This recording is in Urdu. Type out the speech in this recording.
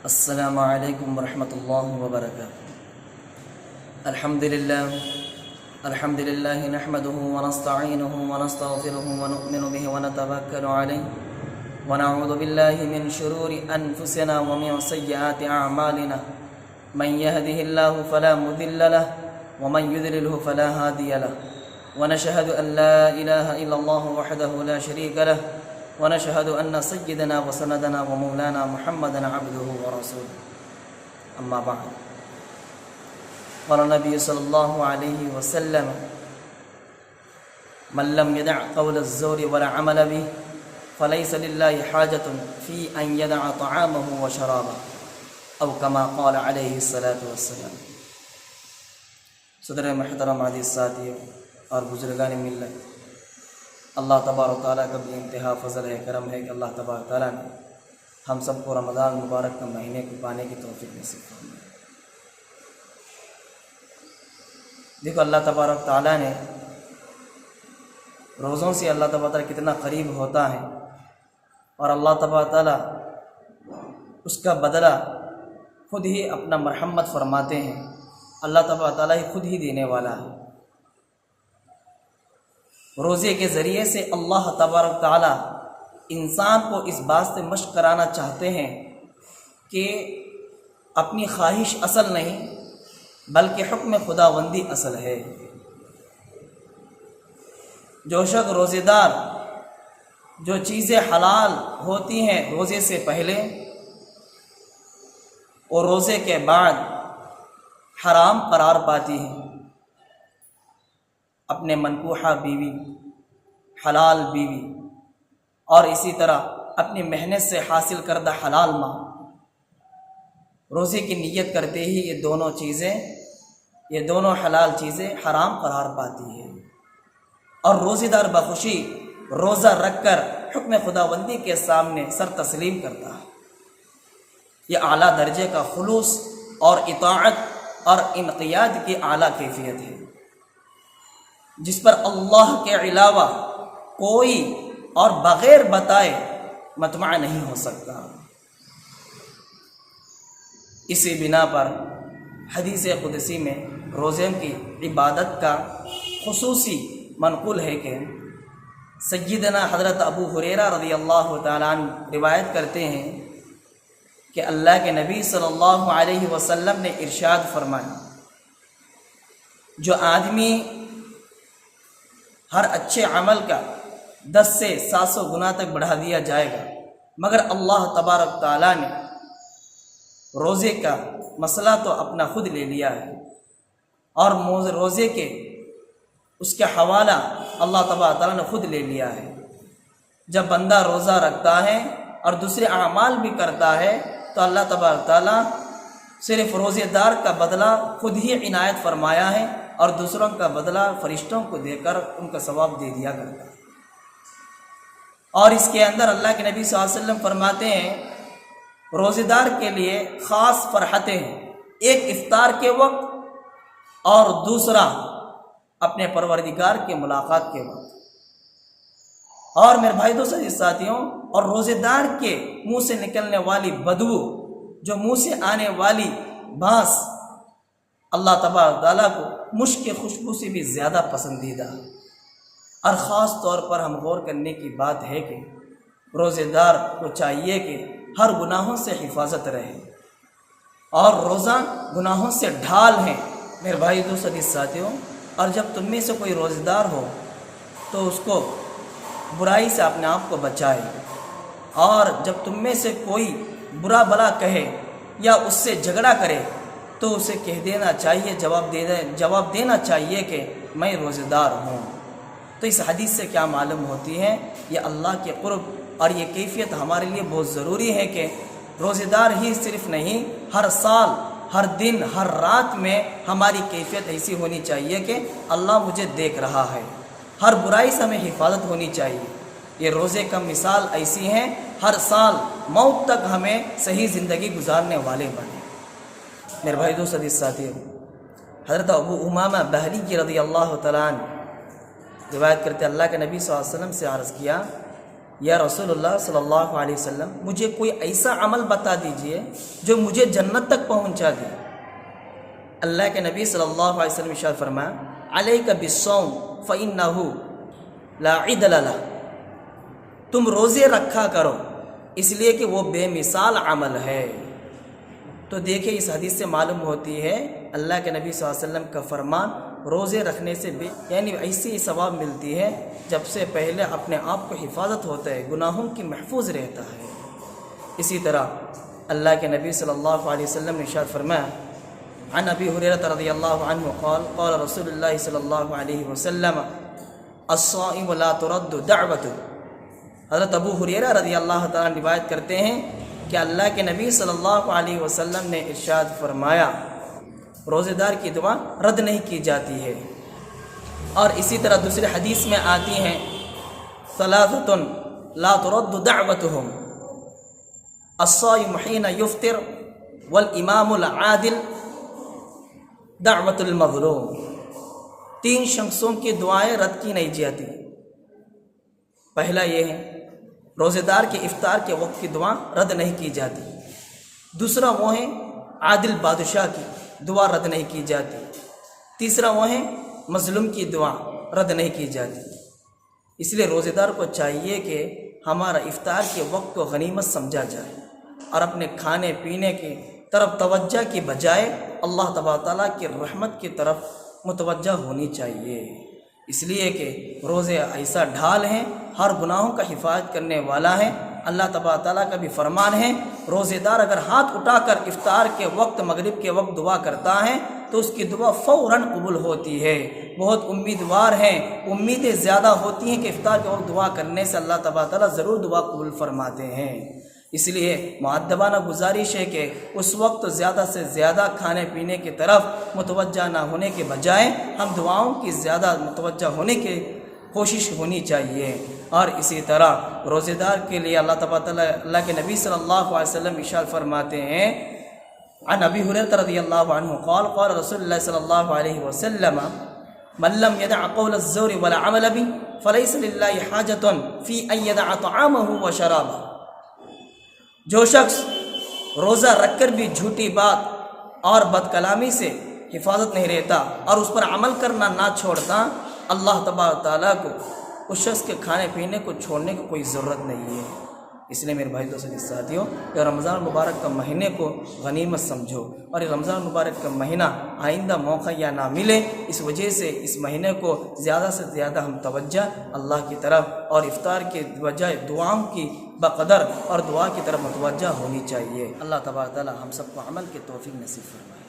السلام علیکم ورحمۃ اللہ وبرکاتہ۔ الحمد للہ نحمده ونستعینه ونستغفره ونؤمن به ونتوکل علیہ ونعوذ باللہ من شرور انفسنا ومن سیئات اعمالنا من يهده الله فلا مضل له ومن يضلل فلا هادي له ونشهد ان لا اله الا الله وحده لا شريك له ونشهد ان سيدنا وسندنا ومولانا محمدا عبده ورسوله اما بعد قال النبي صلى الله عليه وسلم من لم يدع قول الزور ولا عمل به فليس لله حاجة في ان يدع طعامه وشرابه او كما قال عليه الصلاة والسلام۔ صدر محترم عزیز ساتھیوں اور بزرگان ملت، اللہ تبارک تعالیٰ کا بھی انتہا فضل ہے، کرم ہے کہ اللہ تبارک تعالیٰ نے ہم سب کو رمضان مبارک کے مہینے کو پانے کی توفیق نصیب فرمائی۔ دیکھو اللہ تبارک تعالیٰ نے روزوں سے اللہ تبارک تعالیٰ کتنا قریب ہوتا ہے، اور اللہ تبارک تعالیٰ اس کا بدلہ خود ہی اپنا مرحمت فرماتے ہیں۔ اللہ تبارک تعالیٰ ہی خود ہی دینے والا ہے۔ روزے کے ذریعے سے اللہ تبارک تعالیٰ انسان کو اس بات سے مشق کرانا چاہتے ہیں کہ اپنی خواہش اصل نہیں بلکہ حکم خداوندی اصل ہے۔ جو شخص روزے دار جو چیزیں حلال ہوتی ہیں روزے سے پہلے اور روزے کے بعد حرام قرار پاتی ہیں، اپنے منکوحہ بیوی، حلال بیوی، اور اسی طرح اپنی محنت سے حاصل کردہ حلال مال، روزے کی نیت کرتے ہی یہ دونوں حلال چیزیں حرام قرار پاتی ہیں، اور روزے دار بخوشی روزہ رکھ کر حکم خداوندی کے سامنے سر تسلیم کرتا ہے۔ یہ اعلیٰ درجے کا خلوص اور اطاعت اور انقیاد کی اعلیٰ کیفیت ہے، جس پر اللہ کے علاوہ کوئی اور بغیر بتائے مطمع نہیں ہو سکتا۔ اسی بنا پر حدیث قدسی میں روزے کی عبادت کا خصوصی منقول ہے کہ سیدنا حضرت ابو ہریرہ رضی اللہ تعالیٰ عنہ روایت کرتے ہیں کہ اللہ کے نبی صلی اللہ علیہ وسلم نے ارشاد فرمایا، جو آدمی ہر اچھے عمل کا 10 سے 700 گنا تک بڑھا دیا جائے گا، مگر اللہ تبارک تعالیٰ نے روزے کا مسئلہ تو اپنا خود لے لیا ہے، اور روزے کے اس کا حوالہ اللہ تبارک تعالیٰ نے خود لے لیا ہے۔ جب بندہ روزہ رکھتا ہے اور دوسرے اعمال بھی کرتا ہے تو اللہ تبارک تعالیٰ صرف روزے دار کا بدلہ خود ہی عنایت فرمایا ہے، اور دوسروں کا بدلہ فرشتوں کو دے کر ان کا ثواب دے دیا کرتا ہے۔ اور اس کے اندر اللہ کے نبی صلی اللہ علیہ وسلم فرماتے ہیں روزے دار کے لیے خاص فرحتیں ہیں، ایک افطار کے وقت اور دوسرا اپنے پروردگار کے ملاقات کے وقت۔ اور میرے بھائی دوستو ساتھیوں، اور روزے دار کے منہ سے نکلنے والی بدبو، جو منہ سے آنے والی بانس، اللہ تبارک تعالیٰ کو مشک کی خوشبو سے بھی زیادہ پسندیدہ ہے۔ اور خاص طور پر ہم غور کرنے کی بات ہے کہ روزے دار کو چاہیے کہ ہر گناہوں سے حفاظت رہے، اور روزہ گناہوں سے ڈھال ہیں میرے بھائی دوستو ساتھیوں۔ اور جب تم میں سے کوئی روزے دار ہو تو اس کو برائی سے اپنے آپ کو بچائے، اور جب تم میں سے کوئی برا بلا کہے یا اس سے جھگڑا کرے تو اسے کہہ دینا چاہیے، جواب دینا چاہیے کہ میں روزے دار ہوں۔ تو اس حدیث سے کیا معلوم ہوتی ہے؟ یہ اللہ کے قرب اور یہ کیفیت ہمارے لیے بہت ضروری ہے کہ روزے دار ہی صرف نہیں، ہر سال، ہر دن، ہر رات میں ہماری کیفیت ایسی ہونی چاہیے کہ اللہ مجھے دیکھ رہا ہے، ہر برائی سے ہمیں حفاظت ہونی چاہیے۔ یہ روزے کا مثال ایسی ہیں، ہر سال موت تک ہمیں صحیح زندگی گزارنے والے بنے۔ میرے بھائی دوست ساتھیوں، حضرت ابو امامہ بہلی رضی اللہ تعالیٰ عنہ روایت کرتے اللہ کے نبی صلی اللہ علیہ وسلم سے عرض کیا یا رسول اللہ صلی اللہ علیہ وسلم مجھے کوئی ایسا عمل بتا دیجئے جو مجھے جنت تک پہنچا دے۔ اللہ کے نبی صلی اللہ علیہ وسلم ارشاد فرمایا علیک بالصوم فإنہ لا عدل لہ، تم روزے رکھا کرو اس لیے کہ وہ بے مثال عمل ہے۔ تو دیکھیں اس حدیث سے معلوم ہوتی ہے اللہ کے نبی صلی اللہ علیہ وسلم کا فرمان روزے رکھنے سے یعنی ایسی ثواب ملتی ہے جب سے پہلے اپنے آپ کو حفاظت ہوتا ہے، گناہوں کی محفوظ رہتا ہے۔ اسی طرح اللہ کے نبی صلی اللہ علیہ وسلم نے ارشاد فرمایا عن ابی ہریرہ رضی اللہ عنہ قال قال رسول اللہ صلی اللہ علیہ وسلم الصائم لا ترد دعوته۔ حضرت ابو ہریرہ رضی اللہ تعالیٰ روایت کرتے ہیں کہ اللہ کے نبی صلی اللہ علیہ وسلم نے ارشاد فرمایا روزے دار کی دعا رد نہیں کی جاتی ہے۔ اور اسی طرح دوسری حدیث میں آتی ہیں ثلاثۃ لا ترد دعوتهم الصائم حين يفطر والامام العادل دعوت المظلوم۔ تین شخصوں کی دعائیں رد کی نہیں جاتی۔ پہلا یہ ہے روزے دار کے افطار کے وقت کی دعا رد نہیں کی جاتی۔ دوسرا وہ ہے عادل بادشاہ کی دعا رد نہیں کی جاتی۔ تیسرا وہ ہے مظلوم کی دعا رد نہیں کی جاتی۔ اس لیے روزے دار کو چاہیے کہ ہمارا افطار کے وقت کو غنیمت سمجھا جائے اور اپنے کھانے پینے کی طرف توجہ کی بجائے اللہ تبارک تعالیٰ کی رحمت کی طرف متوجہ ہونی چاہیے، اس لیے کہ روزے ایسا ڈھال ہیں، ہر گناہوں کا حفاظت کرنے والا ہے۔ اللہ تبارک تعالیٰ کا بھی فرمان ہے روزے دار اگر ہاتھ اٹھا کر افطار کے وقت مغرب کے وقت دعا کرتا ہے تو اس کی دعا فوراً قبول ہوتی ہے۔ بہت امیدوار ہیں، امیدیں زیادہ ہوتی ہیں کہ افطار کے وقت دعا کرنے سے اللہ تبارک تعالیٰ ضرور دعا قبول فرماتے ہیں۔ اس لیے مؤدبانہ گزارش ہے کہ اس وقت زیادہ سے زیادہ کھانے پینے کی طرف متوجہ نہ ہونے کے بجائے ہم دعاؤں کی زیادہ متوجہ ہونے کی کوشش ہونی چاہیے۔ اور اسی طرح روزے دار کے لیے اللہ تبارک تعالیٰ اللہ کے نبی صلی اللہ علیہ وسلم ارشاد فرماتے ہیں عن ابی ہریرہ رضی اللہ عنہ قال قال رسول اللہ صلی اللہ علیہ وسلم من لم يدع قول الزور والعمل به فليس لله حاجة في ان يدع طعامه وشرابه۔ جو شخص روزہ رکھ کر بھی جھوٹی بات اور بد کلامی سے حفاظت نہیں رہتا اور اس پر عمل کرنا نہ چھوڑتا، اللہ تبارک تعالیٰ کو اس شخص کے کھانے پینے کو چھوڑنے کی کوئی ضرورت نہیں ہے۔ اس لیے میرے بھائی دوستوں کے ساتھیوں کہ رمضان المبارک کا مہینے کو غنیمت سمجھو، اور یہ رمضان المبارک کا مہینہ آئندہ موقع یا نہ ملے، اس وجہ سے اس مہینے کو زیادہ سے زیادہ ہم توجہ اللہ کی طرف اور افطار کے بجائے دعاؤں کی بقدر اور دعا کی طرف متوجہ ہونی چاہیے۔ اللہ تبارک تعالی ہم سب کو عمل کے توفیق نصیب فرمائے۔